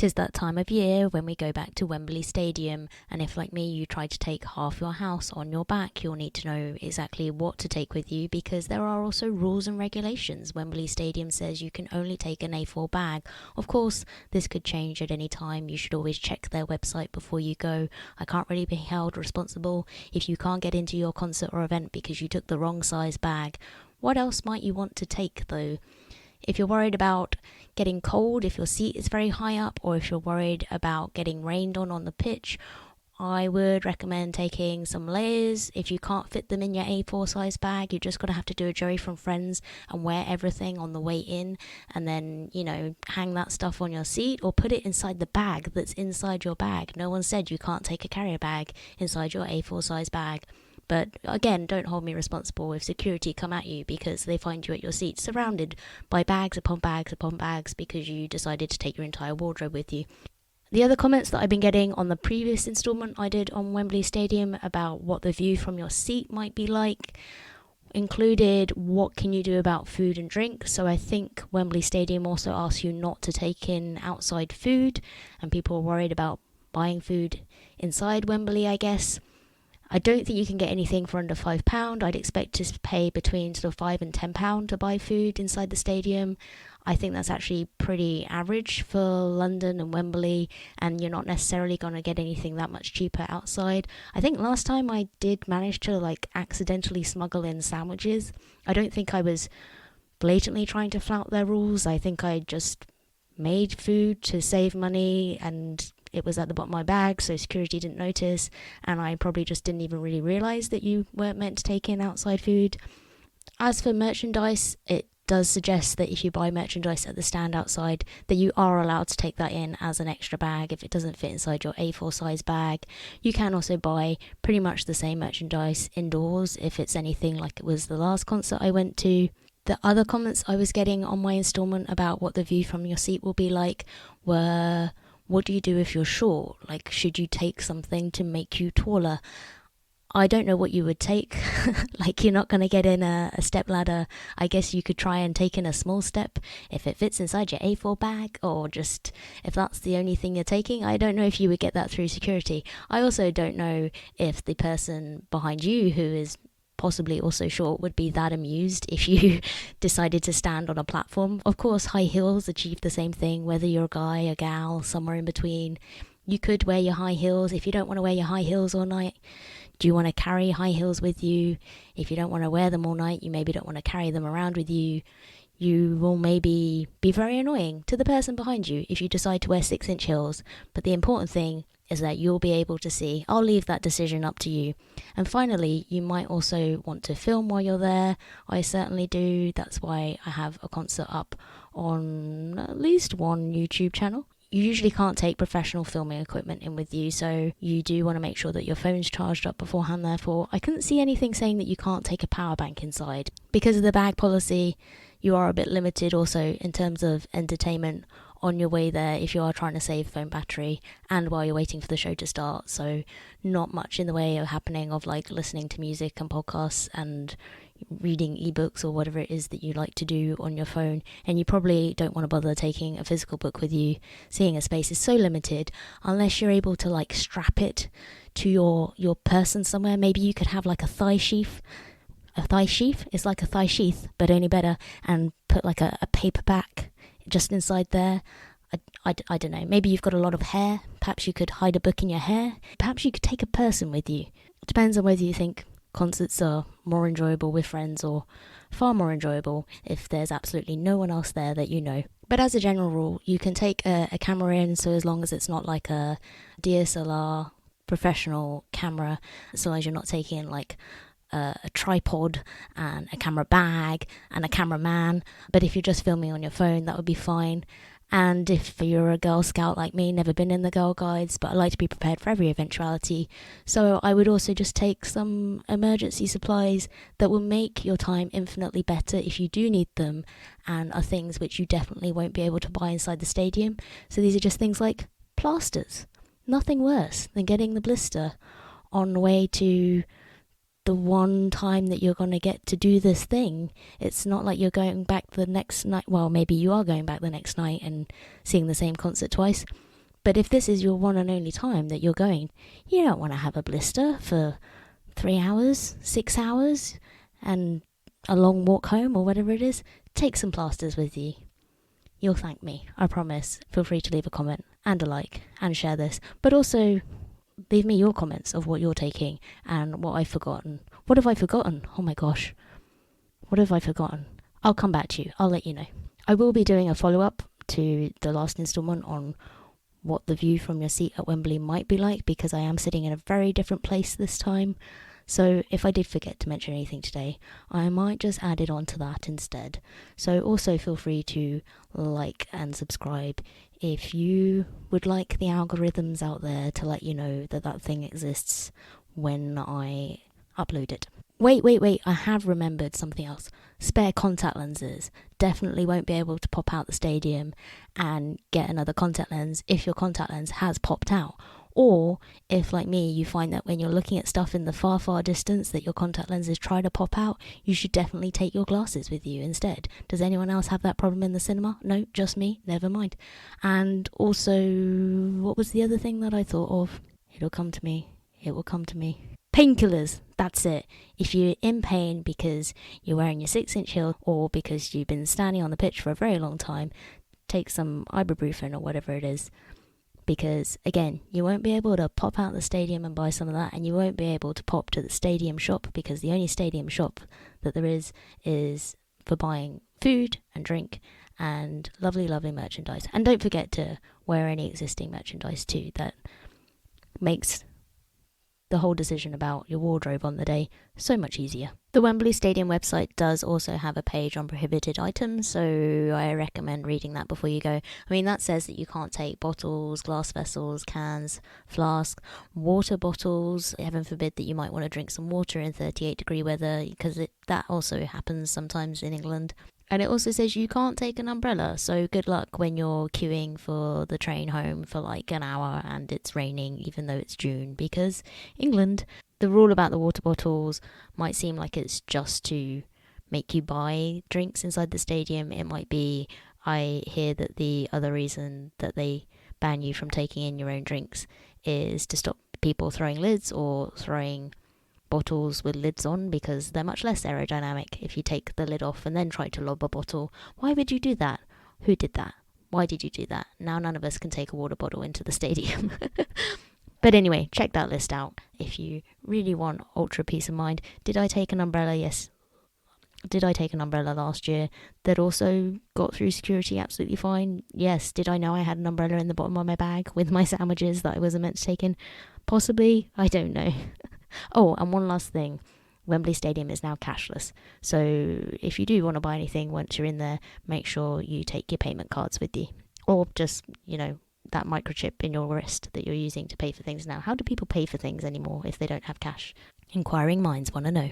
'Tis that time of year when we go back to Wembley Stadium, and if, like me, you try to take half your house on your back, you'll need to know exactly what to take with you, because there are also rules and regulations. Wembley Stadium says you can only take an A4 bag. Of course, this could change at any time. You should always check their website before you go. I can't really be held responsible if you can't get into your concert or event because you took the wrong size bag. What else might you want to take, though? If you're worried about getting cold, if your seat is very high up, or if you're worried about getting rained on the pitch, I would recommend taking some layers. If you can't fit them in your A4 size bag, you're just going to have to do a Joey from Friends and wear everything on the way in, and then, hang that stuff on your seat or put it inside the bag that's inside your bag. No one said you can't take a carrier bag inside your A4 size bag. But again, don't hold me responsible if security come at you because they find you at your seat surrounded by bags upon bags upon bags because you decided to take your entire wardrobe with you. The other comments that I've been getting on the previous instalment I did on Wembley Stadium about what the view from your seat might be like included what can you do about food and drink. So I think Wembley Stadium also asks you not to take in outside food, and people are worried about buying food inside Wembley, I guess. I don't think you can get anything for under £5. I'd expect to pay between sort of £5 and £10 to buy food inside the stadium. I think that's actually pretty average for London and Wembley, and you're not necessarily going to get anything that much cheaper outside. I think last time I did manage to accidentally smuggle in sandwiches. I don't think I was blatantly trying to flout their rules. I think I just made food to save money, and it was at the bottom of my bag, so security didn't notice, and I probably just didn't even really realise that you weren't meant to take in outside food. As for merchandise, it does suggest that if you buy merchandise at the stand outside, that you are allowed to take that in as an extra bag if it doesn't fit inside your A4 size bag. You can also buy pretty much the same merchandise indoors if it's anything like it was the last concert I went to. The other comments I was getting on my instalment about what the view from your seat will be like were, what do you do if you're short? Should you take something to make you taller? I don't know what you would take. You're not going to get in a step ladder. I guess you could try and take in a small step if it fits inside your A4 bag, or just if that's the only thing you're taking. I don't know if you would get that through security. I also don't know if the person behind you, who is possibly also short, would be that amused if you decided to stand on a platform. Of course, high heels achieve the same thing, whether you're a guy, a gal, somewhere in between. You could wear your high heels. If you don't want to wear your high heels all night, do you want to carry high heels with you? If you don't want to wear them all night, you maybe don't want to carry them around with you. You will maybe be very annoying to the person behind you if you decide to wear 6-inch heels. But the important thing is that you'll be able to see. I'll leave that decision up to you. And finally, you might also want to film while you're there. I certainly do. That's why I have a concert up on at least one YouTube channel. You usually can't take professional filming equipment in with you, so you do want to make sure that your phone's charged up beforehand. Therefore, I couldn't see anything saying that you can't take a power bank inside. Because of the bag policy, you are a bit limited also in terms of entertainment on your way there if you are trying to save phone battery and while you're waiting for the show to start. So not much in the way of happening of listening to music and podcasts and reading ebooks or whatever it is that you like to do on your phone. And you probably don't want to bother taking a physical book with you, seeing a space is so limited, unless you're able to strap it to your person somewhere. Maybe you could have a thigh sheath. A thigh sheath is like a thigh sheath, but only better, and put a paperback just inside there. I don't know. Maybe you've got a lot of hair. Perhaps you could hide a book in your hair. Perhaps you could take a person with you. It depends on whether you think concerts are more enjoyable with friends or far more enjoyable if there's absolutely no one else there that you know. But as a general rule, you can take a camera in, so as long as it's not like a DSLR professional camera, so long as you're not taking a tripod and a camera bag and a cameraman. But if you're just filming on your phone, that would be fine. And if you're a Girl Scout like me, never been in the Girl Guides, but I like to be prepared for every eventuality, so I would also just take some emergency supplies that will make your time infinitely better if you do need them, and are things which you definitely won't be able to buy inside the stadium. So these are just things like plasters. Nothing worse than getting the blister on the way to the one time that you're going to get to do this thing. It's not like you're going back the next night. Well, maybe you are going back the next night and seeing the same concert twice. But if this is your one and only time that you're going, you don't want to have a blister for 3 hours, 6 hours, and a long walk home or whatever it is. Take some plasters with you. You'll thank me, I promise. Feel free to leave a comment and a like and share this. But also, leave me your comments of what you're taking and what I've forgotten. What have I forgotten? Oh my gosh. What have I forgotten? I'll come back to you. I'll let you know. I will be doing a follow-up to the last installment on what the view from your seat at Wembley might be like, because I am sitting in a very different place this time. So if I did forget to mention anything today, I might just add it on to that instead. So also feel free to like and subscribe if you would like the algorithms out there to let you know that that thing exists when I upload it. Wait, I have remembered something else. Spare contact lenses. Definitely won't be able to pop out the stadium and get another contact lens if your contact lens has popped out. Or if, like me, you find that when you're looking at stuff in the far distance that your contact lenses try to pop out, you should definitely take your glasses with you instead. Does anyone else have that problem in the cinema? No, just me? Never mind. And also, what was the other thing that I thought of? It'll come to me. It will come to me. Painkillers, that's it. If you're in pain because you're wearing your 6-inch heel or because you've been standing on the pitch for a very long time, take some ibuprofen or whatever it is. Because, again, you won't be able to pop out the stadium and buy some of that, and you won't be able to pop to the stadium shop, because the only stadium shop that there is for buying food and drink and lovely, lovely merchandise. And don't forget to wear any existing merchandise too. That makes the whole decision about your wardrobe on the day so much easier. The Wembley Stadium website does also have a page on prohibited items, so I recommend reading that before you go. I mean, that says that you can't take bottles, glass vessels, cans, flasks, water bottles. Heaven forbid that you might want to drink some water in 38-degree weather, because that also happens sometimes in England. And it also says you can't take an umbrella, so good luck when you're queuing for the train home for like an hour and it's raining even though it's June, because England. The rule about the water bottles might seem like it's just to make you buy drinks inside the stadium. It might be, I hear that the other reason that they ban you from taking in your own drinks is to stop people throwing lids or throwing bottles with lids on, because they're much less aerodynamic if you take the lid off and then try to lob a bottle. Why would you do that? Who did that? Why did you do that? Now none of us can take a water bottle into the stadium. But anyway, check that list out if you really want ultra peace of mind. Did I take an umbrella? Yes. Did I take an umbrella last year that also got through security absolutely fine? Yes. Did I know I had an umbrella in the bottom of my bag with my sandwiches that I wasn't meant to take in? Possibly. I don't know. Oh, and one last thing. Wembley Stadium is now cashless. So if you do want to buy anything once you're in there, make sure you take your payment cards with you. Or just, that microchip in your wrist that you're using to pay for things now. How do people pay for things anymore if they don't have cash? Inquiring minds want to know.